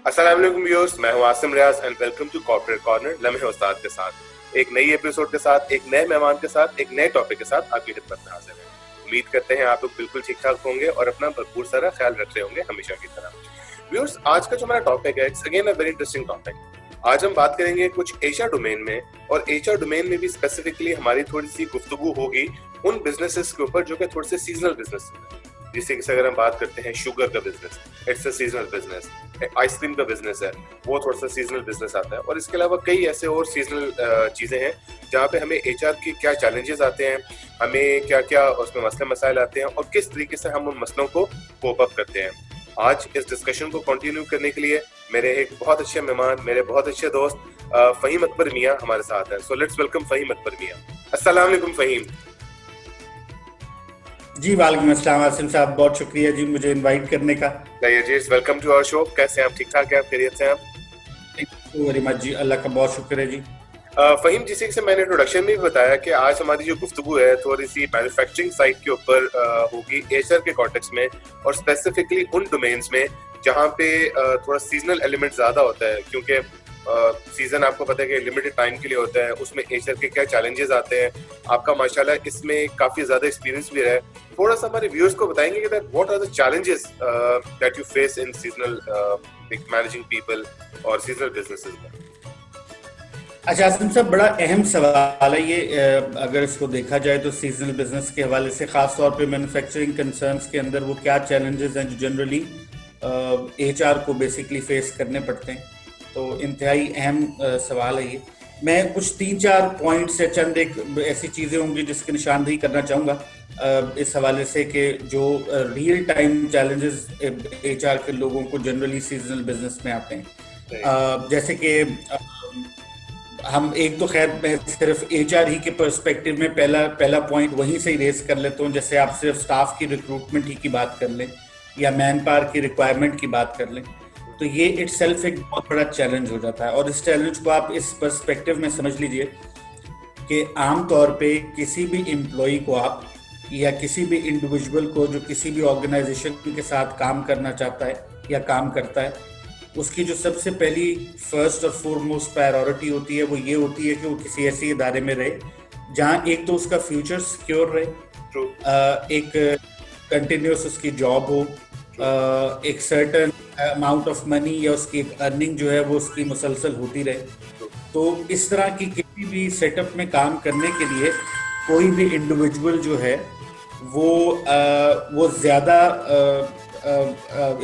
अस्सलाम वालेकुम व्यूअर्स, मैं हूं Asim Riaz and welcome to corporate corner लम्हे उस्ताद के साथ एक नई एपिसोड के साथ, एक नए मेहमान के साथ, एक नए टॉपिक के साथ आपकी खिदमत में हाजिर है। उम्मीद करते हैं आप लोग बिल्कुल ठीक ठाक होंगे और अपना भरपूर सारा ख्याल रख रहे होंगे हमेशा की तरह। व्यूअर्स, आज का जो हमारा टॉपिक है, it's again a very interesting topic. आज हम बात करेंगे कुछ एचआर डोमेन में, और एचआर डोमेन में भी स्पेसिफिकली हमारी थोड़ी सी गुफ्तगू होगी उन बिजनेसेस के ऊपर जो कि थोड़े से सीजनल बिजनेस है। जैसे कि अगर हम बात करते हैं शुगर का business, it's a seasonal business. Ice cream का बिजनेस है, वो थोड़ा सा सीजनल बिजनेस आता है। और इसके अलावा कई ऐसे और सीजनल चीजें हैं जहाँ पे हमें एचआर के क्या चैलेंजेस आते हैं, हमें क्या क्या उसमें मसले मसाइल आते हैं और किस तरीके से हम उन मसलों को कोप अप करते हैं। आज इस डिस्कशन को कंटिन्यू करने के लिए मेरे एक बहुत अच्छे मेहमान, मेरे बहुत अच्छे दोस्त फहीम अकबर मियाँ हमारे साथ हैं। So let's welcome Faheem Akbar मियाँ। अस्सलाम वालेकुम फहीम। जी वालेकुम अस्सलाम आसिम साहब, बहुत शुक्रिया जी मुझे इनवाइट करने का। Welcome to our show. कैसे हैं आप? ठीक ठाक हैं आप? खैरियत से हैं आप? थैंक यू वेरी मच जी, अल्लाह का बहुत शुक्र है जी। फहीम, जिसे से मैंने इंट्रोडक्शन में भी बताया कि आज हमारी जो गुफ्तगू है थोड़ी सी मैन्युफैक्चरिंग साइड के ऊपर होगी, एचआर के कॉन्टेक्स्ट में, और स्पेसिफिकली उन डोमेन्स में जहाँ पे थोड़ा सीजनल एलिमेंट ज्यादा होता है, क्योंकि सीजन आपको पता है कि लिमिटेड टाइम के लिए होता है। उसमें एचआर के क्या चैलेंजेस आते हैं, आपका माशाल्लाह इसमें काफी ज्यादा एक्सपीरियंस भी है। थोड़ा सा हमारे व्यूअर्स को बताएंगे कि what are the challenges that you face in seasonal managing people और सीजनल बिजनेसेस में। अच्छा आसिम साहब, बड़ा अहम सवाल है ये। अगर इसको देखा जाए तो सीजनल बिजनेस के हवाले से, खास तौर पे मैन्युफैक्चरिंग कंसर्न्स के अंदर वो क्या चैलेंजेस हैं जो जनरली एचआर को बेसिकली फेस करने पड़ते हैं। तो इंतहाई अहम सवाल है ये। मैं कुछ 3-4 पॉइंट्स या चंद एक ऐसी चीज़ें होंगी जिसकी निशानदेही करना चाहूँगा इस हवाले से कि जो रियल टाइम चैलेंजेस एचआर के लोगों को जनरली सीजनल बिजनेस में आते हैं। जैसे कि हम एक तो खैर मैं सिर्फ एचआर ही के पर्सपेक्टिव में पहला पॉइंट वहीं से ही रेस कर लेता हूँ। जैसे आप सिर्फ स्टाफ की रिक्रूटमेंट ही की बात कर लें या मैन पावर की रिक्वायरमेंट की बात कर लें, तो ये इटसेल्फ एक बहुत बड़ा चैलेंज हो जाता है। और इस चैलेंज को आप इस पर्सपेक्टिव में समझ लीजिए कि आमतौर पे किसी भी एम्प्लॉय को आप या किसी भी इंडिविजुअल को जो किसी भी ऑर्गेनाइजेशन के साथ काम करना चाहता है या काम करता है, उसकी जो सबसे पहली फर्स्ट और फोरमोस्ट प्रायोरिटी होती है वो ये होती है कि वो किसी ऐसे इदारे में रहे जहाँ एक तो उसका फ्यूचर सिक्योर रहे, एक कंटिन्यूस उसकी जॉब हो, एक सर्टन अमाउंट ऑफ मनी या उसकी अर्निंग जो है वो उसकी मुसलसल होती रहे। तो इस तरह की किसी भी सेटअप में काम करने के लिए कोई भी इंडिविजुअल जो है वो ज़्यादा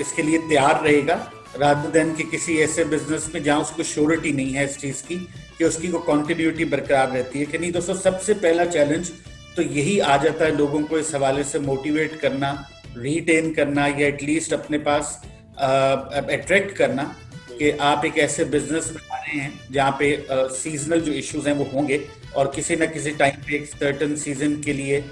इसके लिए तैयार रहेगा रादर देन कि किसी ऐसे बिजनेस में जहाँ उसको श्योरिटी नहीं है इस चीज़ की कि उसकी को कंटिन्यूटी बरकरार रहती है कि नहीं। दोस्तों, सबसे पहला चैलेंज तो यही आ जाता है लोगों को इस हवाले से मोटिवेट करना, रिटेन करना या एटलीस्ट अपने पास अट्रैक्ट करना कि आप एक ऐसे बिजनेस में आ रहे हैं जहाँ पे सीजनल जो इश्यूज हैं वो होंगे और किसी न किसी टाइम पे एक सर्टन सीजन के लिए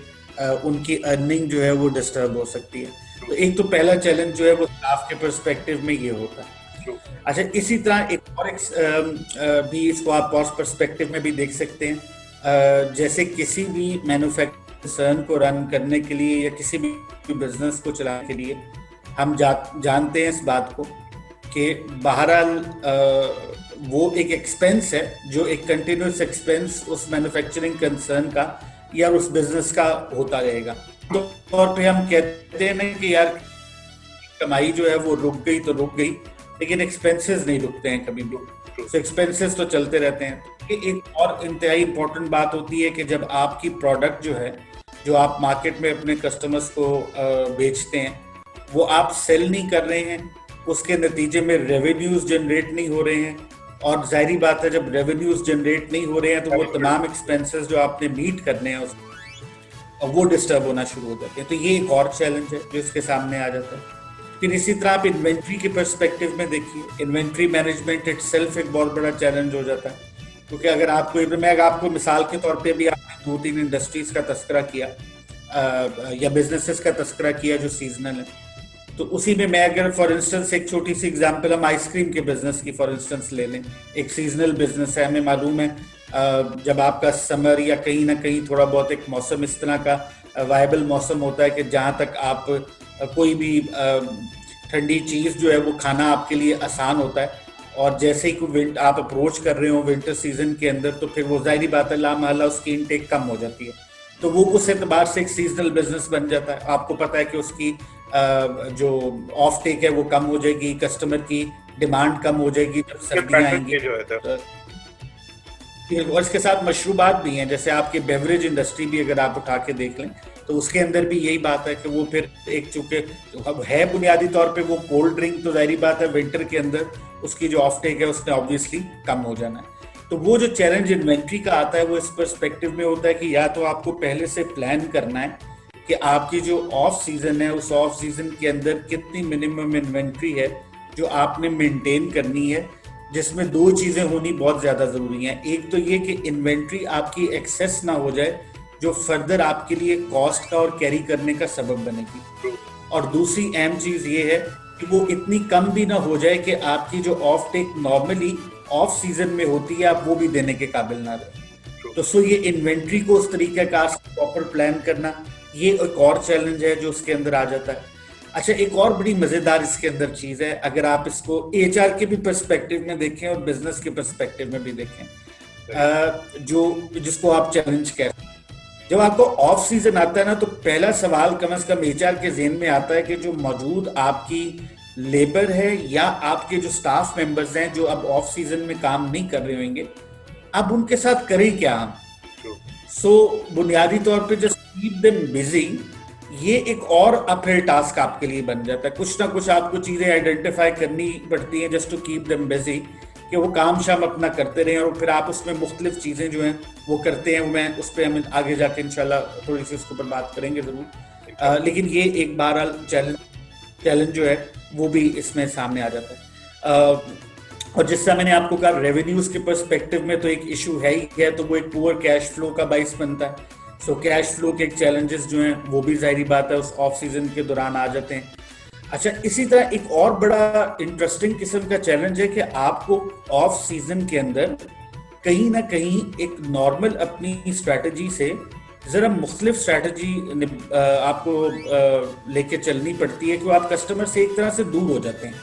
उनकी अर्निंग जो है वो डिस्टर्ब हो सकती है। तो एक तो पहला चैलेंज जो है वो स्टाफ के पर्सपेक्टिव में ये होता है। अच्छा, इसी तरह एक और भी इसको आप कॉस्ट पर्सपेक्टिव में भी देख सकते हैं। जैसे किसी भी मैन्युफैक्चरिंग को रन करने के लिए या किसी भी बिजनेस को चलाने के लिए हम जानते हैं इस बात को कि बहरहाल वो एक एक्सपेंस है जो एक कंटिन्यूस एक्सपेंस उस मैन्युफैक्चरिंग कंसर्न का या उस बिजनेस का होता रहेगा। तो तौर पे हम कहते हैं ना कि यार कमाई जो है वो रुक गई तो रुक गई, लेकिन एक्सपेंसेस नहीं रुकते हैं कभी भी। तो एक्सपेंसेस तो चलते रहते हैं। एक और इंतहाई इंपॉर्टेंट बात होती है कि जब आपकी प्रोडक्ट जो है जो आप मार्केट में अपने कस्टमर्स को बेचते हैं वो आप सेल नहीं कर रहे हैं, उसके नतीजे में रेवेन्यूज जनरेट नहीं हो रहे हैं। और जाहिर बात है जब रेवेन्यूज जनरेट नहीं हो रहे हैं तो वो तमाम एक्सपेंसेस जो आपने मीट करने हैं वो डिस्टर्ब होना शुरू हो जाते हैं। तो ये एक और चैलेंज है जो इसके सामने आ जाता है। फिर इसी तरह आप इन्वेंट्री के पर्सपेक्टिव में देखिए, इन्वेंट्री मैनेजमेंट इटसेल्फ एक बहुत बड़ा चैलेंज हो जाता है। क्योंकि अगर आपको मिसाल के तौर पे भी आपने 2-3 इंडस्ट्रीज का तस्करा किया या बिजनेसेस का तस्करा किया जो सीजनल है, तो उसी में मैं अगर फॉर इंस्टेंस एक छोटी सी एग्जांपल हम आइसक्रीम के बिजनेस की फॉर इंस्टेंस ले लें, एक सीजनल बिजनेस है। हमें मालूम है जब आपका समर या कहीं ना कहीं थोड़ा बहुत एक मौसम इस तरह का वायबल मौसम होता है कि जहाँ तक आप कोई भी ठंडी चीज जो है वो खाना आपके लिए आसान होता है। और जैसे ही कोई आप अप्रोच कर रहे हो विंटर सीजन के अंदर, तो फिर वो जाहिर बात है ला महला उसकी इनटेक कम हो जाती है, तो वो उस एतबार से एक सीजनल बिजनेस बन जाता है। आपको पता है कि उसकी जो ऑफ टेक है वो कम हो जाएगी, कस्टमर की डिमांड कम हो जाएगी जब सर्दियां आएंगी। और इसके साथ मशरूबात भी हैं, जैसे आपकी बेवरेज इंडस्ट्री भी अगर आप उठा के देख लें तो उसके अंदर भी यही बात है कि वो फिर एक चूंकि अब है बुनियादी तौर पे वो कोल्ड ड्रिंक, तो जाहिर बात है विंटर के अंदर उसकी जो ऑफ टेक है उसने ऑब्वियसली कम हो जाना है। तो वो जो चैलेंज इन्वेंट्री का आता है वो इस पर्सपेक्टिव में होता है कि या तो आपको पहले से प्लान करना है कि आपकी जो ऑफ सीजन है उस ऑफ सीजन के अंदर कितनी मिनिमम इन्वेंट्री है जो आपने मेंटेन करनी है, जिसमें दो चीजें होनी बहुत ज्यादा जरूरी हैं। एक तो ये कि इन्वेंट्री आपकी एक्सेस ना हो जाए जो फर्दर आपके लिए कॉस्ट का और कैरी करने का सबब बनेगी, और दूसरी अहम चीज ये है कि वो इतनी कम भी ना हो जाए कि आपकी जो off take normally off season में होती है आप वो भी देने के काबिल ना रहे। तो सो ये इन्वेंट्री को उस तरीके का प्रॉपर प्लान करना, ये एक और चैलेंज है जो उसके अंदर आ जाता है। अच्छा, एक और बड़ी मजेदार इसके अंदर चीज है, अगर आप इसको एचआर के भी पर्सपेक्टिव में देखें और बिजनेस के पर्सपेक्टिव में भी देखें, जो जिसको आप चैलेंज कह रहे हैं, जब आपको ऑफ सीजन आता है ना, तो पहला सवाल कम से कम एचआर के ज़हन में आता है कि जो मौजूद आपकी लेबर है या आपके जो स्टाफ मेंबर्स हैं जो अब ऑफ सीजन में काम नहीं कर रहे होंगे, अब उनके साथ करें क्या हम। सो बुनियादी तौर पे जस्ट कीप देम बिजी, ये एक और अपहिल टास्क आपके लिए बन जाता है। कुछ ना कुछ आपको चीजें आइडेंटिफाई करनी पड़ती हैं just to keep them busy, कि वो काम शाम अपना करते रहें, और फिर आप उसमें मुख्तलिफ चीजें जो हैं वो करते हैं। मैं उस पर हम आगे जाके इंशाल्लाह थोड़ी सी उसके ऊपर बात करेंगे जरूर, लेकिन ये एक बहरहाल चैलेंज जो है वो भी इसमें सामने आ जाता है। और जिससे मैंने आपको कहा रेवेन्यूज के पर्सपेक्टिव में तो एक इशू है ही है, तो वो एक पुअर कैश फ्लो का बाइस बनता है। सो कैश फ्लो के चैलेंजेस जो हैं वो भी जाहिर बात है उस ऑफ सीजन के दौरान आ जाते हैं। अच्छा, इसी तरह एक और बड़ा इंटरेस्टिंग किस्म का चैलेंज है कि आपको ऑफ सीजन के अंदर कहीं ना कहीं एक नॉर्मल अपनी स्ट्रैटेजी से जरा मुख्तलिफ स्ट्रैटेजी आपको लेके चलनी पड़ती है, कि आप कस्टमर से एक तरह से दूर हो जाते हैं।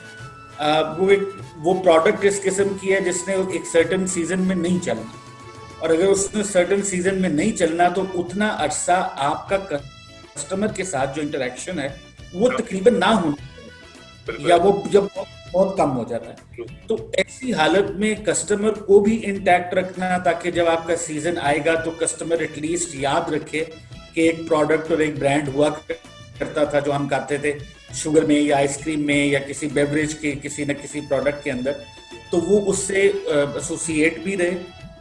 वो प्रोडक्ट इस किस्म की है जिसने एक सर्टेन सीजन में नहीं चलना, और अगर उसने सर्टेन सीजन में नहीं चलना तो उतना अरसा आपका कस्टमर के साथ जो इंटरेक्शन है वो तकरीबन ना होना, या वो जब बहुत कम हो जाता है। तो ऐसी हालत में कस्टमर को भी इंटैक्ट रखना, ताकि जब आपका सीजन आएगा तो कस्टमर एटलीस्ट याद रखे कि एक प्रोडक्ट और एक ब्रांड हुआ करता था जो हम खाते थे शुगर में या आइसक्रीम में या किसी बेवरेज के किसी न किसी प्रोडक्ट के अंदर, तो वो उससे एसोसिएट भी रहे,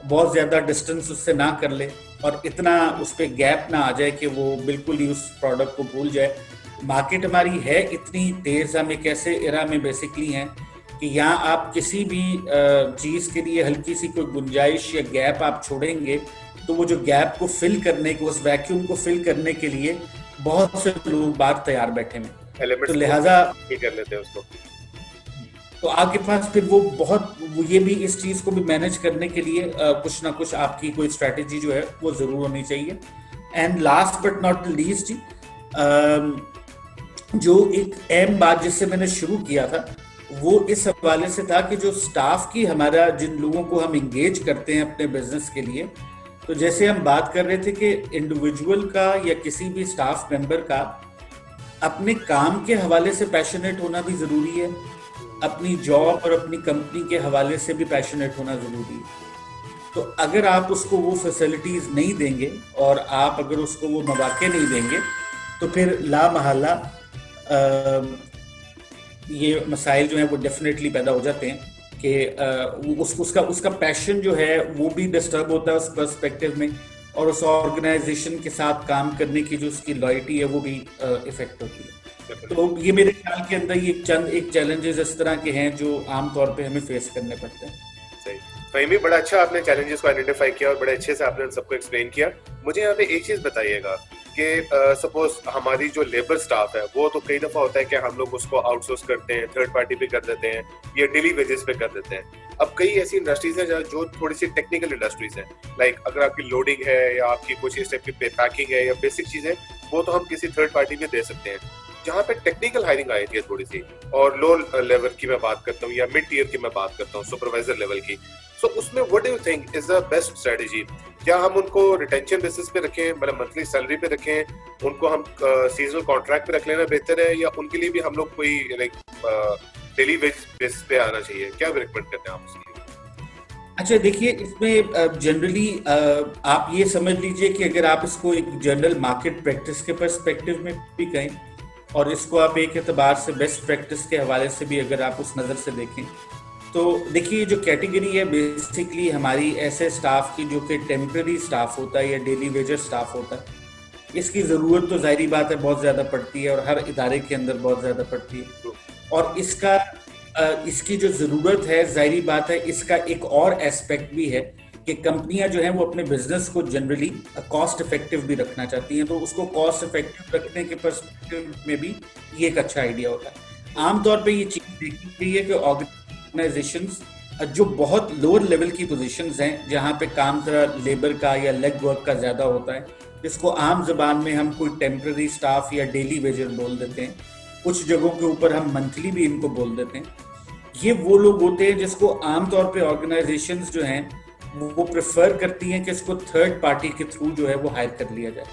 बहुत ज्यादा डिस्टेंस उससे ना कर ले, और इतना उस पर गैप ना आ जाए कि वो बिल्कुल ही उस प्रोडक्ट को भूल जाए। मार्केट हमारी है इतनी तेज, हम एक ऐसे एरा में बेसिकली हैं कि यहाँ आप किसी भी चीज़ के लिए हल्की सी कोई गुंजाइश या गैप आप छोड़ेंगे तो वो जो गैप को फिल करने को, उस वैक्यूम को फिल करने के लिए बहुत से लोग बाहर तैयार बैठे हैं, तो लिहाजा कर लेते हैं उसको। तो आपके पास फिर वो बहुत ये भी इस चीज़ को भी मैनेज करने के लिए कुछ ना कुछ आपकी कोई स्ट्रैटेजी जो है वो ज़रूर होनी चाहिए। And last but not least, जो एक अहम बात जिससे मैंने शुरू किया था वो इस हवाले से था कि जो स्टाफ की हमारा, जिन लोगों को हम इंगेज करते हैं अपने बिजनेस के लिए, तो जैसे हम बात कर रहे थे कि इंडिविजुअल का या किसी भी स्टाफ मेंबर का अपने काम के हवाले से पैशनेट होना भी ज़रूरी है, अपनी जॉब और अपनी कंपनी के हवाले से भी पैशनेट होना ज़रूरी है। तो अगर आप उसको वो फैसिलिटीज़ नहीं देंगे और आप अगर उसको वो मौके नहीं देंगे तो फिर ला महला ये मसाइल जो हैं वो डेफिनेटली पैदा हो जाते हैं कि उसका पैशन जो है वो भी डिस्टर्ब होता है उस पर्सपेक्टिव में, और उस ऑर्गेनाइजेशन के साथ काम करने की जो उसकी लॉयल्टी है वो भी इफेक्ट होती है। तो ये मेरे ख्याल के अंदर ये चंद एक चैलेंजेस इस तरह के हैं जो आमतौर पे हमें फेस करने पड़ते हैं। सही, फहीमी, बड़ा अच्छा आपने चैलेंजेस को आइडेंटिफाई किया और बड़े अच्छे से आपने सबको एक्सप्लेन किया। मुझे यहाँ पे एक चीज बताइएगा कि सपोज हमारी जो लेबर स्टाफ है वो तो कई दफा होता है कि हम लोग उसको आउटसोर्स करते हैं, थर्ड पार्टी पे कर देते हैं या डेली वेजेस पे कर देते हैं। अब कई ऐसी इंडस्ट्रीज हैं जो थोड़ी सी टेक्निकल इंडस्ट्रीज हैं, लाइक अगर आपकी लोडिंग है या आपकी कुछ इस टाइप की पैकिंग है या बेसिक चीजें, वो तो हम किसी थर्ड पार्टी पे दे सकते हैं। जहाँ पे टेक्निकल हायरिंग आई थी थोड़ी सी, और लो लेवल की मैं बात करता हूँ या मिड टीयर की मैं बात करता हूँ, सुपरवाइजर लेवल की, सो उसमें what do you think is the best strategy? क्या हम उनको रिटेंशन बेसिस पे रखें, मतलब मंथली सैलरी पे रखें, उनको हम सीजनल कॉन्ट्रैक्ट पे रख लेना बेहतर है, या उनके लिए भी हम लोग कोई लाइक डेली वेज बेसिस पे आना चाहिए? क्या रिकमेंड करते हैं आप उसके लिए? अच्छा देखिए, इसमें जनरली आप ये समझ लीजिए कि अगर आप इसको एक जनरल मार्केट प्रैक्टिस के पर्सपेक्टिव में भी कहें, और इसको आप एक एतबार से बेस्ट प्रैक्टिस के हवाले से भी अगर आप उस नज़र से देखें, तो देखिए ये जो कैटेगरी है बेसिकली हमारी ऐसे स्टाफ की जो कि टेम्पररी स्टाफ होता है या डेली वेजर स्टाफ होता है, इसकी ज़रूरत तो ज़ाहिरी बात है बहुत ज़्यादा पड़ती है, और हर इदारे के अंदर बहुत ज़्यादा पड़ती है। और इसकी जो ज़रूरत है, ज़ाहिरी बात है, इसका एक और एस्पेक्ट भी है कि कंपनियां जो हैं वो अपने बिजनेस को जनरली कॉस्ट इफेक्टिव भी रखना चाहती हैं, तो उसको कॉस्ट इफेक्टिव रखने के पर्सपेक्टिव में भी ये एक अच्छा आइडिया होता है। आमतौर पे ये चीज़ देखी गई है कि ऑर्गेनाइजेशंस जो बहुत लोअर लेवल की पोजीशंस हैं, जहाँ पे काम का लेबर का या लेग वर्क का ज़्यादा होता है, जिसको आम जबान में हम कोई टेम्पररी स्टाफ या डेली वेजर बोल देते हैं, कुछ जगहों के ऊपर हम मंथली भी इनको बोल देते हैं। ये वो लोग होते हैं जिसको आमतौर पे ऑर्गेनाइजेशंस जो हैं वो प्रेफर करती हैं कि इसको थर्ड पार्टी के थ्रू जो है वो हायर कर लिया जाए।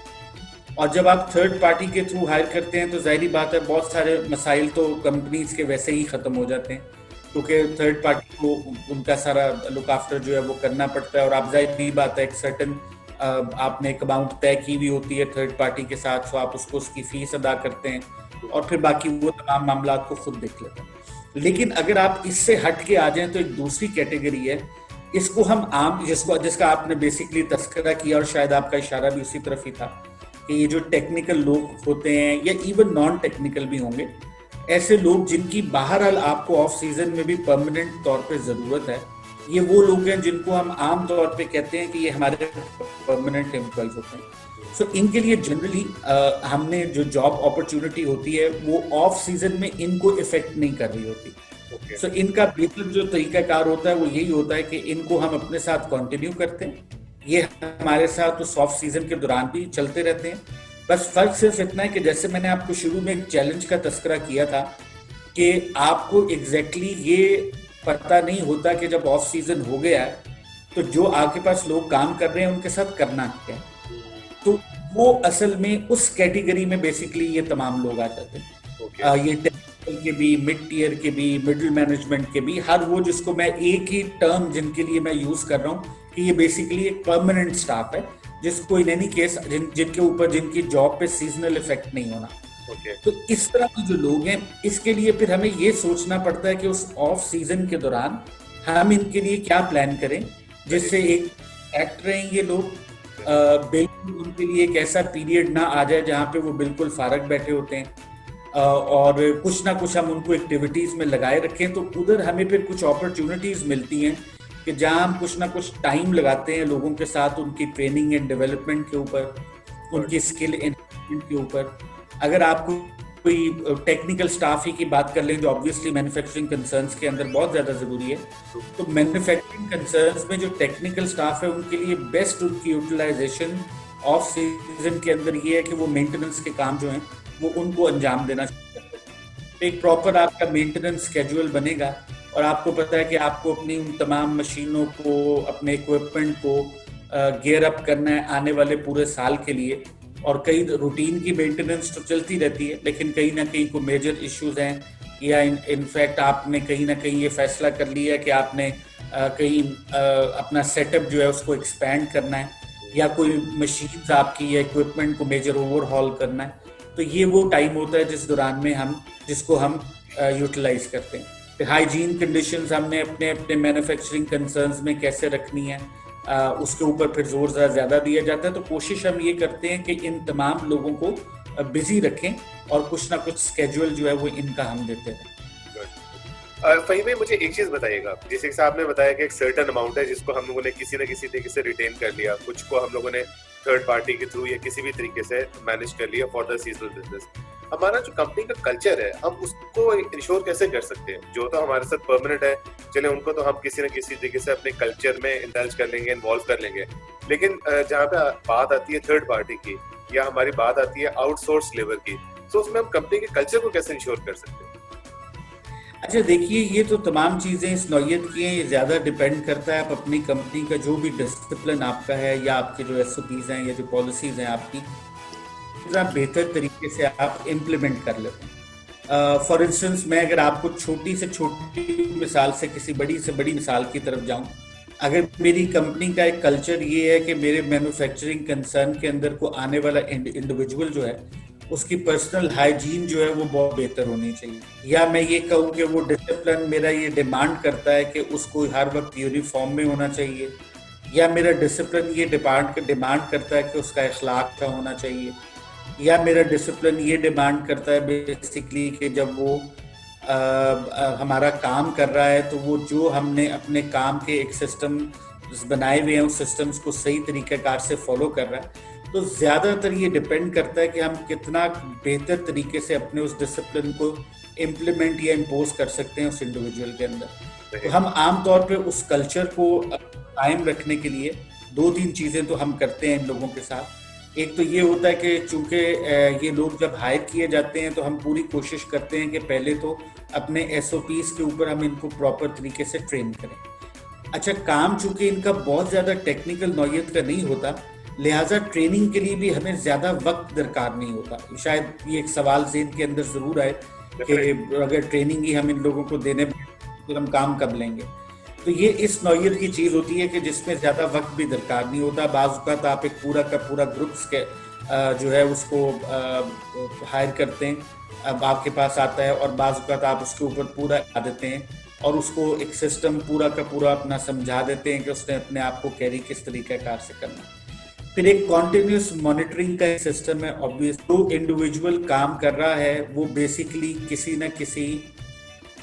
और जब आप थर्ड पार्टी के थ्रू हायर करते हैं तो जाहिर बात है बहुत सारे मसाइल तो कंपनीज के वैसे ही ख़त्म हो जाते हैं, क्योंकि थर्ड पार्टी को उनका सारा लुक आफ्टर जो है वो करना पड़ता है। और आप जाहिर बात है एक सर्टन आपने एक अमाउंट तय की हुई होती है थर्ड पार्टी के साथ, तो आप उसको उसकी फीस अदा करते हैं और फिर बाकी वो तमाम मामला को खुद देख लेते हैं। लेकिन अगर आप इससे हट के आ जाएं तो एक दूसरी कैटेगरी है, इसको हम आम जिसका आपने बेसिकली तस्करा किया और शायद आपका इशारा भी उसी तरफ ही था कि ये जो टेक्निकल लोग होते हैं या इवन नॉन टेक्निकल भी होंगे, ऐसे लोग जिनकी बहरहाल आपको ऑफ सीजन में भी परमानेंट तौर पे ज़रूरत है, ये वो लोग हैं जिनको हम आम तौर पे कहते हैं कि ये हमारे परमानेंट एम्प्लॉयज होते हैं। सो इनके लिए जनरली हमने जो जॉब अपॉर्चुनिटी होती है वो ऑफ सीजन में इनको इफेक्ट नहीं कर रही होती। सो इनका बेहतर जो तरीकाकार होता है वो यही होता है कि इनको हम अपने साथ कंटिन्यू करते हैं, ये हमारे साथ उस ऑफ सीजन के दौरान भी चलते रहते हैं। बस फर्क सिर्फ इतना है कि जैसे मैंने आपको शुरू में एक चैलेंज का तस्करा किया था कि आपको एग्जैक्टली ये पता नहीं होता कि जब ऑफ सीजन हो गया है तो जो आपके पास लोग काम कर रहे हैं उनके साथ करना क्या है। तो वो असल में उस कैटेगरी में बेसिकली ये तमाम लोग आ जाते हैं। ये टेक्निकल के भी, मिड टियर के भी, मिडिल मैनेजमेंट के भी, हर वो जिसको मैं एक ही टर्म जिनके लिए मैं यूज कर रहा हूँ कि ये बेसिकली एक परमानेंट स्टाफ है, जिसको इन एनी केस जिनके ऊपर जिनकी जॉब पे सीजनल इफेक्ट नहीं होना। तो इस तरह के जो लोग हैं, इसके लिए फिर हमें ये सोचना पड़ता है कि उस ऑफ सीजन के दौरान हम इनके लिए क्या प्लान करें जिससे एक एक्ट रहें ये लोग, बिल्कुल उनके लिए एक ऐसा पीरियड ना आ जाए जहाँ पे वो बिल्कुल फारग बैठे होते हैं, और कुछ ना कुछ हम उनको एक्टिविटीज में लगाए रखें। तो उधर हमें फिर कुछ अपॉर्चुनिटीज मिलती हैं कि जहाँ हम कुछ ना कुछ टाइम लगाते हैं लोगों के साथ, उनकी ट्रेनिंग एंड डेवलपमेंट के ऊपर, उनकी स्किल एनहांसमेंट के ऊपर। अगर आपको कोई टेक्निकल स्टाफ ही की बात कर लें जो ऑब्वियसली मैन्युफैक्चरिंग कंसर्न्स के अंदर बहुत ज़्यादा ज़रूरी है, तो मैन्युफैक्चरिंग कंसर्न्स में जो टेक्निकल स्टाफ है उनके लिए बेस्ट उनकी यूटिलाइजेशन ऑफ सीजन के अंदर ये है कि वो मेंटेनेंस के काम जो हैं वो उनको अंजाम देना चाहिए। एक प्रॉपर आपका मेंटेनेंस स्केड्यूल बनेगा और आपको पता है कि आपको अपनी उन तमाम मशीनों को, अपने इक्विपमेंट को गियर अप करना है आने वाले पूरे साल के लिए। और कई रूटीन की मेंटेनेंस तो चलती रहती है, लेकिन कहीं ना कहीं कोई मेजर इश्यूज हैं या इनफैक्ट आपने कहीं ना कहीं ये फैसला कर लिया कि आपने कहीं अपना सेटअप जो है उसको एक्सपैंड करना है, या कोई मशीन्स आपकी या इक्विपमेंट को मेजर ओवरहॉल करना है, तो ये वो टाइम होता है जिसको हम यूटिलाइज करते हैं। फिर हाइजीन कंडीशंस हमने अपने अपने मैन्युफैक्चरिंग कंसर्न्स में कैसे रखनी है, उसके ऊपर फिर जोर ज़्यादा दिया जाता है। तो कोशिश हम ये करते हैं कि इन तमाम लोगों को बिजी रखें और कुछ ना कुछ स्केड्यूल जो है वो इनका हम देते हैं। फहीम भाई, मुझे एक चीज बताइएगा, जैसे कि आपने बताया कि एक सर्टेन अमाउंट है जिसको हम लोगों ने किसी न किसी तरीके से रिटेन कर लिया, कुछ को हम लोगों ने थर्ड पार्टी के थ्रू या किसी भी तरीके से मैनेज कर लिया फॉर द सीजनल बिजनेस। हमारा जो कंपनी का कल्चर है, हम उसको इंश्योर कैसे कर सकते हैं? जो तो हमारे साथ परमानेंट है, चले उनको तो हम किसी न किसी तरीके से अपने कल्चर में इंडल्ज कर लेंगे, इन्वॉल्व कर लेंगे, लेकिन जहाँ पे बात आती है थर्ड पार्टी की या हमारी बात आती है आउटसोर्स लेबर की, तो उसमें हम कंपनी के कल्चर को कैसे इंश्योर कर सकते हैं? अच्छा देखिए, ये तो तमाम चीज़ें इस नौयत की हैं, ये ज़्यादा डिपेंड करता है आप अपनी कंपनी का जो भी डिसिप्लिन आपका है या आपके जो SOPs हैं या जो पॉलिसीज़ हैं आपकी, कितना बेहतर तरीके से आप इम्प्लीमेंट कर लेते हैं। फॉर इंस्टेंस, मैं अगर आपको छोटी से छोटी मिसाल से किसी बड़ी से बड़ी मिसाल की तरफ जाऊं, अगर मेरी कंपनी का एक कल्चर ये है कि मेरे मैन्युफैक्चरिंग कंसर्न के अंदर को आने वाला इंडिविजुअल जो है उसकी पर्सनल हाइजीन जो है वो बहुत बेहतर होनी चाहिए, या मैं ये कहूँ कि वो डिसिप्लिन मेरा ये डिमांड करता है कि उसको हर वक्त यूनिफॉर्म में होना चाहिए, या मेरा डिसिप्लिन ये डिमांड करता है कि उसका अखलाक का होना चाहिए, या मेरा डिसिप्लिन ये डिमांड करता है बेसिकली कि जब वो हमारा काम कर रहा है तो वो जो हमने अपने काम के एक सिस्टम बनाए हुए हैं उस सिस्टम्स को सही तरीक़ेकार से फॉलो कर रहा है। तो ज़्यादातर ये डिपेंड करता है कि हम कितना बेहतर तरीके से अपने उस डिसिप्लिन को इम्प्लीमेंट या इम्पोज कर सकते हैं उस इंडिविजुअल के अंदर। तो हम आम तौर पे उस कल्चर को कायम रखने के लिए 2-3 चीज़ें तो हम करते हैं इन लोगों के साथ। एक तो ये होता है कि चूंकि ये लोग जब हायर किए जाते हैं तो हम पूरी कोशिश करते हैं कि पहले तो अपने SOPs के ऊपर हम इनको प्रॉपर तरीके से ट्रेन करें। अच्छा, काम चूंकि इनका बहुत ज़्यादा टेक्निकल नौयत का नहीं होता, लिहाजा ट्रेनिंग के लिए भी हमें ज़्यादा वक्त दरकार नहीं होता। शायद ये एक सवाल ज़हन के अंदर ज़रूर आए कि अगर ट्रेनिंग ही हम इन लोगों को देने तो हम काम कब लेंगे। तो ये इस नौयत की चीज़ होती है कि जिसमें ज़्यादा वक्त भी दरकार नहीं होता। बाज़ औक़ात आप एक पूरा का पूरा ग्रुप्स के जो है उसको हायर करते हैं, अब आपके पास आता है, और बाज़ औक़ात आप उसके ऊपर पूरा आ देते हैं और उसको एक सिस्टम पूरा का पूरा अपना समझा देते हैं कि उसने अपने आप को कैरी किस तरीक़ेकार से करना है। फिर एक कॉन्टिन्यूस मॉनिटरिंग का सिस्टम है। ऑब्वियस जो इंडिविजुअल काम कर रहा है वो बेसिकली किसी न किसी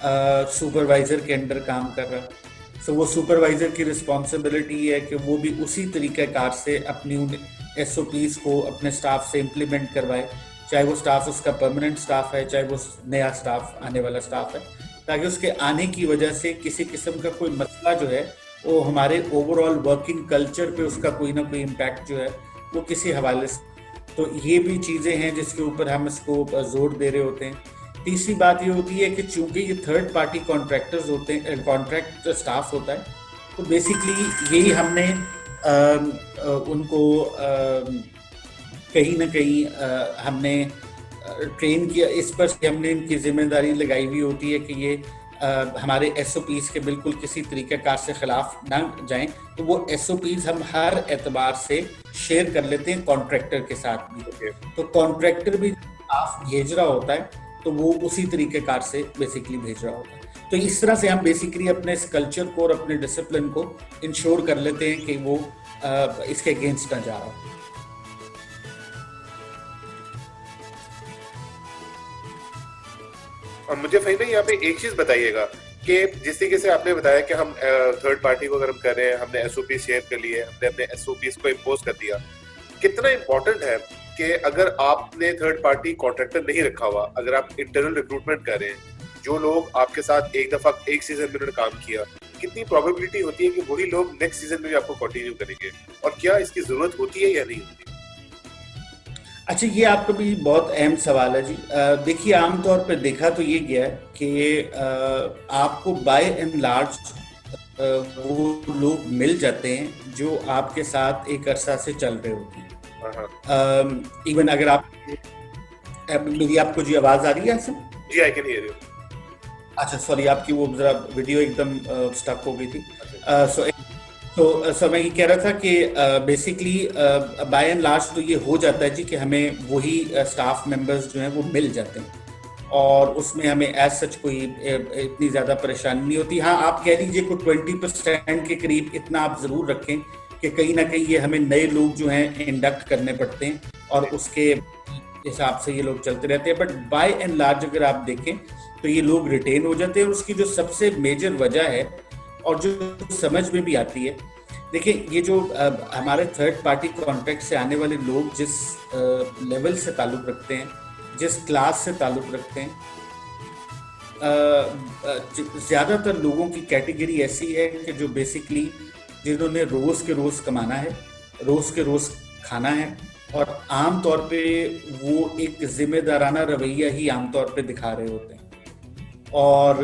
सुपरवाइज़र के अंडर काम कर रहा है। सो वो सुपरवाइज़र की रिस्पॉन्सिबिलिटी है कि वो भी उसी तरीक़ेकार से अपनी उन SOPs को अपने स्टाफ से इम्प्लीमेंट करवाए, चाहे वो स्टाफ उसका परमानेंट स्टाफ है, चाहे वो नया स्टाफ आने वाला स्टाफ है, ताकि उसके आने की वजह से किसी किस्म का कोई मसला जो है वो हमारे ओवरऑल वर्किंग कल्चर पे उसका कोई ना कोई इम्पैक्ट जो है वो किसी हवाले से। तो ये भी चीज़ें हैं जिसके ऊपर हम इसको जोर दे रहे होते हैं। तीसरी बात ये होती है कि चूंकि ये थर्ड पार्टी कॉन्ट्रैक्टर्स होते हैं, कॉन्ट्रैक्ट स्टाफ होता है, तो बेसिकली यही हमने उनको कहीं ना कहीं हमने ट्रेन किया, इस पर हमने इनकी जिम्मेदारी लगाई हुई होती है कि ये हमारे SOPs के बिल्कुल किसी तरीक़ेकार से ख़िलाफ़ ना जाएं। तो वो SOPs हम हर एतबार से शेयर कर लेते हैं कॉन्ट्रैक्टर के साथ भी। तो कॉन्ट्रैक्टर भी स्टाफ भेज रहा होता है तो वो उसी तरीक़ेकार से बेसिकली भेज रहा होता है। तो इस तरह से हम बेसिकली अपने इस कल्चर को और अपने डिसिप्लिन को इंश्योर कर लेते हैं कि वो इसके अगेंस्ट ना जा रहा हो। मुझे फहीम भाई यहाँ पे एक चीज बताइएगा कि जिस तरीके से आपने बताया कि हम थर्ड पार्टी को अगर हम कर रहे हैं, हमने SOP शेयर कर लिए, हमने अपने SOPs को इम्पोज कर दिया, कितना इम्पोर्टेंट है कि अगर आपने थर्ड पार्टी कॉन्ट्रैक्टर नहीं रखा हुआ, अगर आप इंटरनल रिक्रूटमेंट कर रहे हैं, जो लोग आपके साथ एक दफा एक सीजन में उन्होंने काम किया, कितनी प्रोबेबिलिटी होती है कि वही लोग नेक्स्ट सीजन में भी आपको कंटिन्यू करेंगे, और क्या इसकी जरूरत होती है या नहीं होती? अच्छा, ये आपका भी बहुत अहम सवाल है जी। देखिए, आमतौर पर देखा तो ये गया है कि आपको बाय एंड लार्ज वो लोग मिल जाते हैं जो आपके साथ एक अरसा से चल रहे होते हैं। इवन अगर आप मेरी आपको जी आवाज आ रही है ऐसे? जी, आई कैन हियर यू। अच्छा, सॉरी, आपकी वो जरा वीडियो एकदम स्टक हो गई थी। सो मैं ये कह रहा था कि बेसिकली बाय एंड लार्ज तो ये हो जाता है जी कि हमें वही स्टाफ मेंबर्स जो हैं वो मिल जाते हैं, और उसमें हमें एज सच कोई इतनी ज़्यादा परेशानी नहीं होती। हाँ, आप कह लीजिए को 20% के करीब इतना आप ज़रूर रखें कि कहीं ना कहीं ये हमें नए लोग जो हैं इंडक्ट करने पड़ते हैं, और उसके हिसाब से ये लोग चलते रहते हैं। बट बाय एंड लार्ज अगर आप देखें तो ये लोग रिटेन हो जाते हैं। और उसकी जो सबसे मेजर वजह है और जो समझ में भी आती है, देखिए, ये जो हमारे थर्ड पार्टी कॉन्ट्रैक्ट से आने वाले लोग जिस लेवल से ताल्लुक़ रखते हैं, जिस क्लास से ताल्लुक़ रखते हैं, ज़्यादातर लोगों की कैटेगरी ऐसी है कि जो बेसिकली जिन्होंने रोज़ के रोज़ कमाना है, रोज़ के रोज़ खाना है, और आमतौर पे वो एक जिम्मेदाराना रवैया ही आमतौर पे दिखा रहे होते हैं, और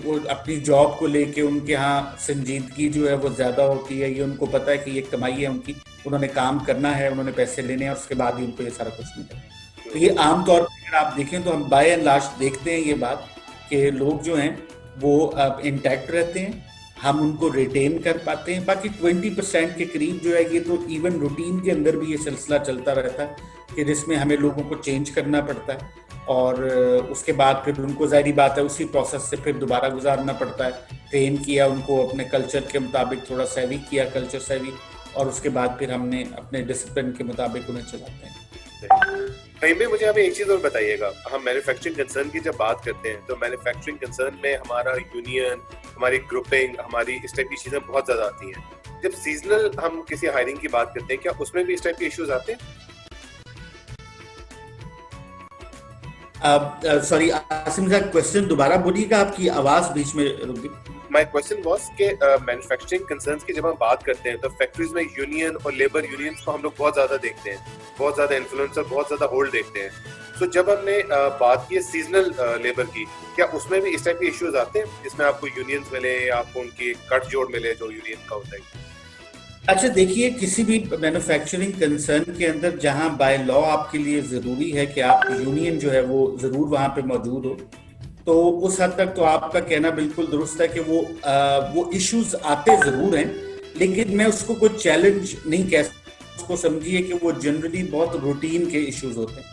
वो अपनी जॉब को लेके उनके यहाँ संजीदगी जो है वो ज्यादा होती है। ये उनको पता है कि ये कमाई है उनकी, उन्होंने काम करना है, उन्होंने पैसे लेने हैं, और उसके बाद ही उनको ये सारा कुछ मिलेगा। तो ये आमतौर पर अगर आप देखें तो हम बाय एंड लार्ज देखते हैं ये बात कि लोग जो हैं वो इंटैक्ट रहते हैं, हम उनको रिटेन कर पाते हैं। बाकी 20% के करीब जो है, ये तो इवन रूटीन के अंदर भी ये सिलसिला चलता रहता है कि जिसमें हमें लोगों को चेंज करना पड़ता है, और उसके बाद फिर उनको जाहिर बात है उसी प्रोसेस से फिर दोबारा गुजारना पड़ता है। ट्रेन किया उनको, अपने कल्चर के मुताबिक थोड़ा सेवी किया, कल्चर सेवी, और उसके बाद फिर हमने अपने डिसिप्लिन के मुताबिक उन्हें चलाते हैं। भाई मुझे अभी एक चीज और बताइएगा, हम मैन्युफैक्चरिंग कंसर्न की जब बात करते हैं तो मैन्युफैक्चरिंग कंसर्न में हमारा यूनियन, हमारी ग्रुपिंग, हमारी इस टाइप की चीजें बहुत ज्यादा आती हैं। जब सीजनल हम किसी हायरिंग की बात करते हैं, क्या उसमें भी इस टाइप के इश्यूज आते हैं? सॉरी आसिम साहब, क्वेश्चन दोबारा बोलिएगा, आपकी आवाज बीच में रुक गई। माय क्वेश्चन वाज कि मैन्युफैक्चरिंग कंसर्न्स की जब हम बात करते हैं तो फैक्ट्रीज में यूनियन और लेबर यूनियंस को हम लोग बहुत ज्यादा देखते हैं, बहुत ज्यादा इन्फ्लुएंस और बहुत ज्यादा होल्ड देखते हैं। तो जब हमने बात की सीजनल लेबर की, क्या उसमें भी इस टाइप के इश्यूज आते हैं जिसमें आपको यूनियंस मिले या आपको उनकी कट जोड़ मिले जो यूनियन का होता है? अच्छा देखिए, किसी भी मैन्युफैक्चरिंग कंसर्न के अंदर जहां बाय लॉ आपके लिए जरूरी है कि आप यूनियन जो है वो जरूर वहां पे मौजूद हो, तो उस हद तक तो आपका कहना बिल्कुल दुरुस्त है कि वो इश्यूज आते जरूर हैं, लेकिन मैं उसको कोई चैलेंज नहीं कह सकता। उसको समझिए कि वो जनरली बहुत रूटीन के इश्यूज होते हैं।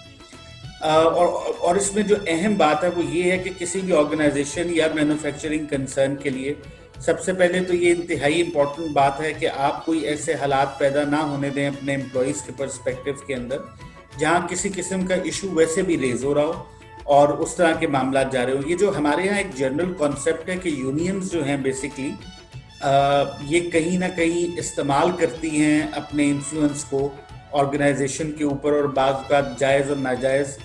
और इसमें जो अहम बात है वो ये है कि किसी भी ऑर्गेनाइजेशन या मैन्युफैक्चरिंग कंसर्न के लिए सबसे पहले तो ये इंतहाई इंपॉर्टेंट बात है कि आप कोई ऐसे हालात पैदा ना होने दें अपने एम्प्लॉइज के पर्सपेक्टिव के अंदर जहां किसी किस्म का इशू वैसे भी रेज हो रहा हो और उस तरह के मामला जा रहे हो। ये जो हमारे यहाँ एक जनरल कॉन्सेप्ट है कि यूनियंस जो हैं बेसिकली ये कहीं ना कहीं इस्तेमाल करती हैं अपने इन्फ्लुएंस को ऑर्गेनाइजेशन के ऊपर, और बाज़ का जायज़ और नाजायज़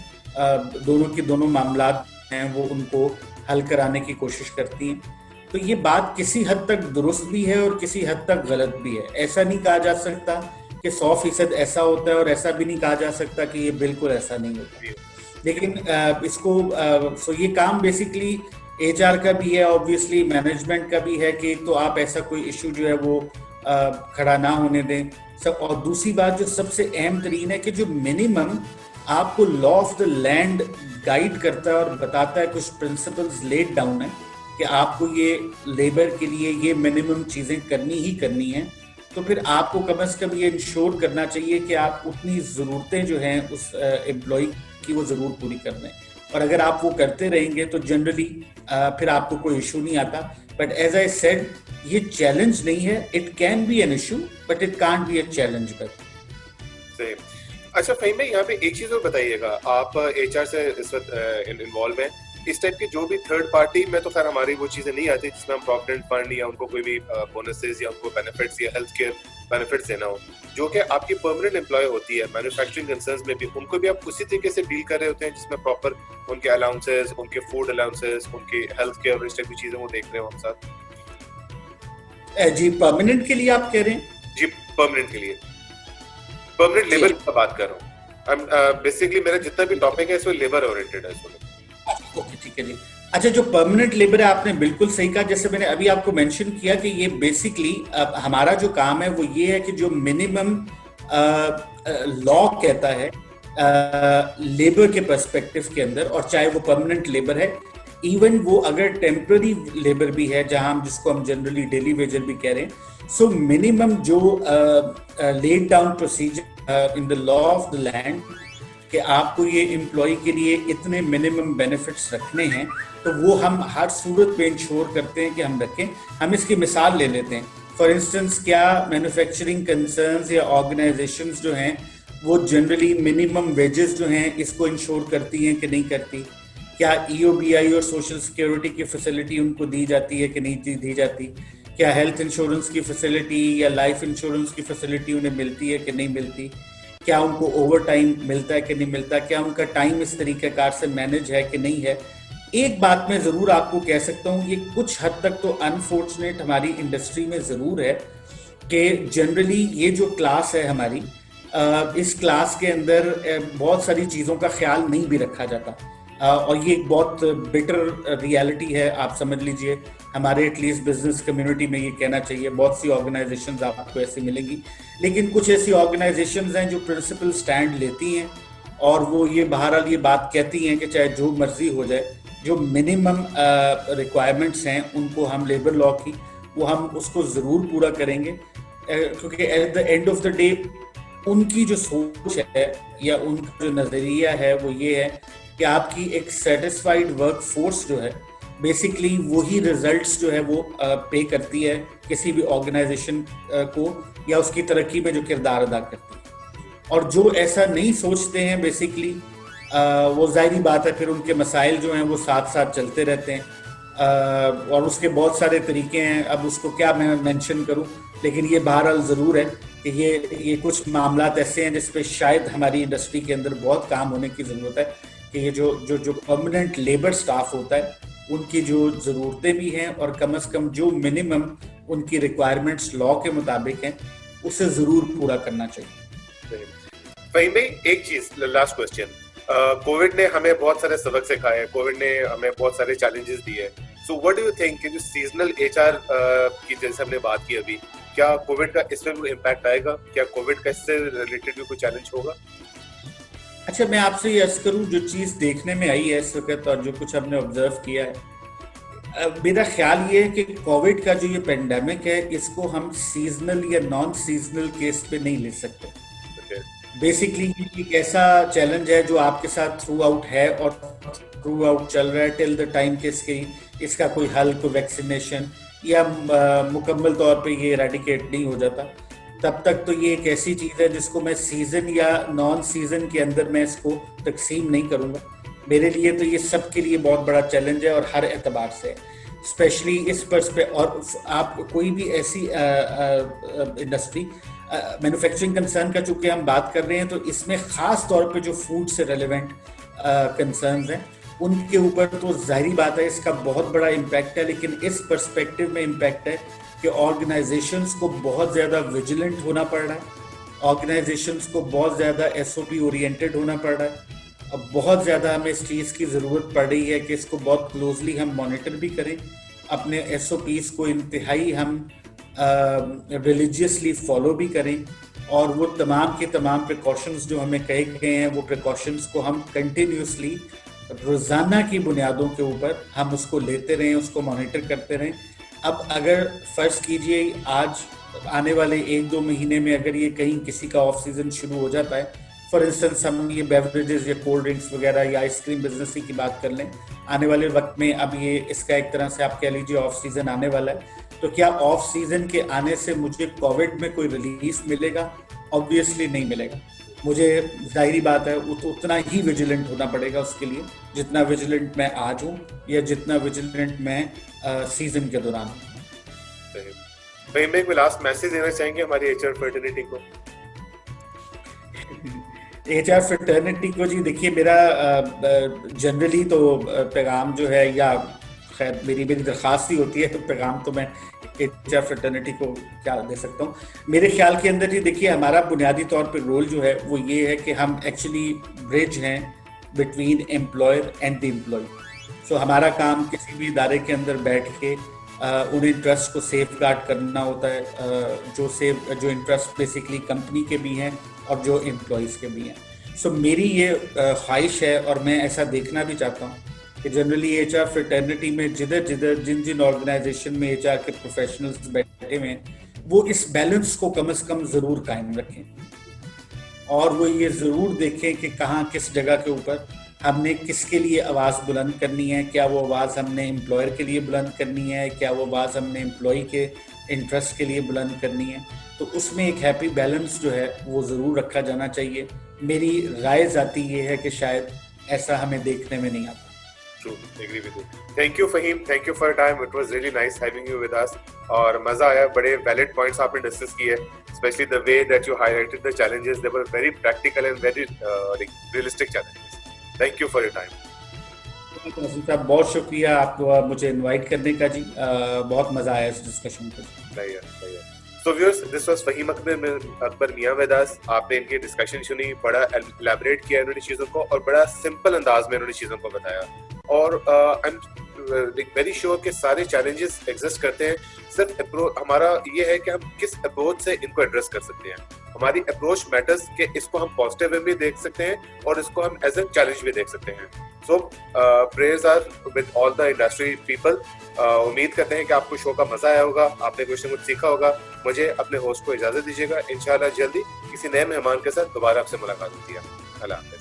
दोनों के दोनों मामला हैं वो उनको हल कराने की कोशिश करती हैं। तो ये बात किसी हद तक दुरुस्त भी है और किसी हद तक गलत भी है। ऐसा नहीं कहा जा सकता कि 100% ऐसा होता है, और ऐसा भी नहीं कहा जा सकता कि ये बिल्कुल ऐसा नहीं होता। लेकिन सो ये काम बेसिकली HR का भी है, ऑब्वियसली मैनेजमेंट का भी है कि तो आप ऐसा कोई इशू जो है वो खड़ा ना होने दें सब। और दूसरी बात जो सबसे अहम तरीन है कि जो मिनिमम आपको law of the land guide करता है और बताता है, कुछ प्रिंसिपल्स लेड डाउन है कि आपको ये लेबर के लिए ये मिनिमम चीजें करनी ही करनी है, तो फिर आपको कम से कम ये इंश्योर करना चाहिए कि आप उतनी ज़रूरतें जो हैं उस एम्प्लॉय की वो ज़रूर पूरी कर लें। और अगर आप वो करते रहेंगे तो जनरली फिर आपको कोई इशू नहीं आता। बट एज आई सेड, ये चैलेंज नहीं है, it can be an issue but it can't be a challenge. सही। अच्छा फहीम, यहाँ पे एक चीज और बताइएगा, आप HR से इस वक्त इन्वॉल्व हैं, इस टाइप की जो भी थर्ड पार्टी में तो खैर हमारी वो चीजें नहीं आती जिसमें हम प्रॉविडेंट फंड या उनको कोई भी बोनसेस या उनको बेनिफिट्स या हेल्थ केयर बेनिफिट्स देना हो, जो कि आपकी परमानेंट एम्प्लॉय होती है मैन्युफैक्चरिंग कंसर्न्स में भी, उनको भी आप उसी तरीके से डील कर रहे होते हैं जिसमें प्रॉपर उनके अलाउंसेस, उनके फूड अलाउंसेस, उनकी हेल्थ केयर और इस टाइप की चीजें वो देख रहे हो हम साथ? जी परमानेंट के लिए आप कह रहे हैं? जी परमानेंट के लिए, परमानेंट लेबर की बात कर रहा हूँ। बेसिकली मेरा जितना भी टॉपिक है इसमें लेबर ओरिएंटेड है इसमें। ओके ठीक है जी। अच्छा, जो परमानेंट लेबर है आपने बिल्कुल सही कहा। जैसे मैंने अभी आपको मेंशन किया कि ये बेसिकली हमारा जो काम है वो ये है कि जो मिनिमम लॉ कहता है लेबर के पर्सपेक्टिव के अंदर, और चाहे वो परमानेंट लेबर है, इवन वो अगर टेम्पररी लेबर भी है जहां जिसको हम जनरली डेली वेजर भी कह रहे हैं, सो मिनिमम जो laid down procedure in the law of the land कि आपको ये एम्प्लॉय के लिए इतने मिनिमम बेनिफिट्स रखने हैं, तो वो हम हर सूरत पे इंश्योर करते हैं कि हम रखें। हम इसकी मिसाल ले लेते हैं। फॉर इंस्टेंस, क्या मैन्युफैक्चरिंग कंसर्न्स या ऑर्गेनाइजेशंस जो हैं वो जनरली मिनिमम वेजेस जो हैं इसको इंश्योर करती हैं कि नहीं करती? क्या EOBI और सोशल सिक्योरिटी की फैसिलिटी उनको दी जाती है कि नहीं दी जाती? क्या हेल्थ इंश्योरेंस की फैसिलिटी या लाइफ इंश्योरेंस की फैसिलिटी उन्हें मिलती है कि नहीं मिलती? क्या उनको ओवर टाइम मिलता है कि नहीं मिलता? क्या उनका टाइम इस तरीक़ेकार से मैनेज है कि नहीं है? एक बात मैं ज़रूर आपको कह सकता हूँ, ये कुछ हद तक तो अनफॉर्चुनेट हमारी इंडस्ट्री में ज़रूर है कि जनरली ये जो क्लास है हमारी, इस क्लास के अंदर बहुत सारी चीज़ों का ख्याल नहीं भी रखा जाता। और ये एक बहुत बिटर रियलिटी है, आप समझ लीजिए। हमारे एटलीस्ट बिजनेस कम्युनिटी में ये कहना चाहिए, बहुत सी ऑर्गेनाइजेशंस आपको ऐसी मिलेंगी, लेकिन कुछ ऐसी ऑर्गेनाइजेशंस हैं जो प्रिंसिपल स्टैंड लेती हैं और वो ये बहरहाल ये बात कहती हैं कि चाहे जो मर्जी हो जाए, जो मिनिमम रिक्वायरमेंट्स हैं उनको हम लेबर लॉ की, वो हम उसको ज़रूर पूरा करेंगे। क्योंकि at the end of the day उनकी जो सोच है या उनका जो नज़रिया है वो ये है कि आपकी एक सेटिस्फाइड वर्क फोर्स जो है, बेसिकली वही रिजल्ट्स जो है वो पे करती है किसी भी ऑर्गेनाइजेशन को या उसकी तरक्की में जो किरदार अदा करती है। और जो ऐसा नहीं सोचते हैं बेसिकली, वो जाहिर बात है फिर उनके मसाइल जो हैं वो साथ साथ चलते रहते हैं। और उसके बहुत सारे तरीके हैं, अब उसको क्या मैं मेंशन करूं, लेकिन ये बहरहाल ज़रूर है कि ये कुछ मामलात ऐसे हैं जिस पे शायद हमारी इंडस्ट्री के अंदर बहुत काम होने की ज़रूरत है कि ये जो परमानेंट लेबर स्टाफ होता है उनकी जो ज़रूरतें भी हैं और कम से कम जो मिनिमम उनकी रिक्वायरमेंट्स लॉ के मुताबिक हैं उसे ज़रूर पूरा करना चाहिए। फहीम भाई, एक चीज, लास्ट क्वेश्चन। कोविड ने हमें बहुत सारे सबक सिखाए हैं, कोविड ने हमें बहुत सारे चैलेंजेस दिए हैं। So what do you think कि जो सीजनल एचआर की जैसे हमने बात की अभी, क्या कोविड का इसमें भी इम्पैक्ट आएगा? क्या कोविड का इससे रिलेटेड भी कोई चैलेंज होगा? अच्छा, मैं आपसे ये अर्ज करूं, जो चीज़ देखने में आई है इस वक्त और जो कुछ हमने ऑब्जर्व किया है, मेरा ख्याल ये है कि कोविड का जो ये पेंडेमिक है इसको हम सीजनल या नॉन सीजनल केस पे नहीं ले सकते। बेसिकली एक ऐसा चैलेंज है जो आपके साथ थ्रू आउट है और थ्रू आउट चल रहा है टिल द टाइम कि इसका कोई हल, कोई वैक्सीनेशन या मुकम्मल तौर पे ये एरेडिकेट नहीं हो जाता, तब तक तो ये एक ऐसी चीज़ है जिसको मैं सीज़न या नॉन सीज़न के अंदर मैं इसको तकसीम नहीं करूँगा। मेरे लिए तो ये सब के लिए बहुत बड़ा चैलेंज है और हर एतबार से, स्पेशली इस पर्सपेक्टिव। और आप कोई भी ऐसी इंडस्ट्री, मैन्युफैक्चरिंग कंसर्न का चूंकि हम बात कर रहे हैं, तो इसमें ख़ास तौर पे जो फूड से रेलेवेंट कंसर्न्स हैं उनके ऊपर तो जाहिर बात है इसका बहुत बड़ा इम्पैक्ट है। लेकिन इस पर्सपेक्टिव में इम्पैक्ट है कि ऑर्गेनाइजेशंस को बहुत ज़्यादा विजिलेंट होना पड़ रहा है, ऑर्गेनाइजेशंस को बहुत ज़्यादा एसओपी ओरिएंटेड होना पड़ रहा है। अब बहुत ज़्यादा हमें इस चीज़ की ज़रूरत पड़ रही है कि इसको बहुत क्लोजली हम मॉनिटर भी करें, अपने एसओपीज़ को इंतहाई हम रिलीजियसली फॉलो भी करें, और वो तमाम के तमाम प्रिकॉशंस जो हमें कहे गए हैं वो प्रिकॉशंस को हम कंटिन्यूसली रोज़ाना की बुनियादों के ऊपर हम उसको लेते रहें, उसको मॉनिटर करते रहें। अब अगर फ़र्ज़ कीजिए आज आने वाले 1-2 महीने में अगर ये कहीं किसी का ऑफ सीज़न शुरू हो जाता है, फॉर इंस्टेंस हम ये बेवरेजेस या कोल्ड ड्रिंक्स वगैरह या आइसक्रीम बिजनेस की बात कर लें, आने वाले वक्त में अब ये इसका एक तरह से आप कह लीजिए ऑफ सीज़न आने वाला है, तो क्या ऑफ सीज़न के आने से मुझे कोविड में कोई रिलीफ मिलेगा? ऑब्वियसली नहीं मिलेगा। मुझे जाहिर बात है उतना ही विजिलेंट होना पड़ेगा उसके लिए जितना विजिलेंट मैं आज हूँ या जितना विजिलेंट मैं सीजन के दौरान हूँ। भाई, मैं एक लास्ट मैसेज देना चाहेंगे हमारी एचआर फ्रेटर्निटी को। एचआर फ्रेटर्निटी को जी देखिए, मेरा जनरली तो पैगाम जो है, या खैर मेरी दरख्वास्त ही होती है, तो पैगाम तो मैं एचआर फ्रेटर्निटी को क्या दे सकता हूँ। मेरे ख्याल के अंदर ही देखिए, हमारा बुनियादी तौर पे रोल जो है वो ये है कि हम एक्चुअली ब्रिज हैं between employer and the employee. So हमारा काम किसी भी इदारे के अंदर बैठ के उन इंटरेस्ट को सेफ गार्ड करना होता है, जो इंटरेस्ट बेसिकली कंपनी के भी हैं और जो एम्प्लॉयज़ के भी हैं। सो मेरी ये ख्वाहिश है और मैं ऐसा देखना भी चाहता हूँ कि जनरली एचआर फ्रेटर्निटी में जिन ऑर्गेनाइजेशन में एचआर के प्रोफेशनल्स बैठे हुए हैं वो इस बैलेंस को कम से कम ज़रूर कायम रखें, और वो ये ज़रूर देखें कि कहाँ किस जगह के ऊपर हमने किसके लिए आवाज़ बुलंद करनी है। क्या वो आवाज़ हमने एम्प्लॉयर के लिए बुलंद करनी है, क्या वो आवाज़ हमने एम्प्लॉय के इंटरेस्ट के लिए बुलंद करनी है। तो उसमें एक हैप्पी बैलेंस जो है वो ज़रूर रखा जाना चाहिए। मेरी राय ज़ाती ये है कि शायद ऐसा हमें देखने में नहीं आता। True, agree with you. Thank you, Fahim. Thank you for your time. It was really nice having you with us. और मजा आया, बड़े valid points आपने डिस्कस किए, especially the way that you highlighted the challenges. They were very practical and very realistic challenges. Thank you for your time. साहब बहुत शुक्रिया आपको मुझे इनवाइट करने का जी, बहुत मजा आया इस डिस्कशन को। So viewers, this was Faheem Akbar Mian वेदास। आपने इनकी डिस्कशन सुनी, बड़ा एलैबोरेट किया इन्होंने चीजों को और बड़ा सिंपल अंदाज में इन्होंने चीजों को बताया। और आई एम वेरी श्योर कि सारे चैलेंजेस एग्जिस्ट करते हैं, सिर्फ हमारा ये है कि हम किस अप्रोच से इनको एड्रेस कर सकते हैं। हमारी अप्रोच मैटर्स कि इसको हम पॉजिटिव वे भी देख सकते हैं और इसको हम एज ए चैलेंज भी देख सकते हैं। So prayers are with all the industry people. उम्मीद करते हैं कि आपको शो का मजा आया होगा, आपने कुछ ना कुछ सीखा होगा। मुझे अपने होस्ट को इजाजत दीजिएगा, इंशाल्लाह जल्दी किसी नए मेहमान के साथ दोबारा आपसे मुलाकात होती है। अल्लाह हाफ़िज़।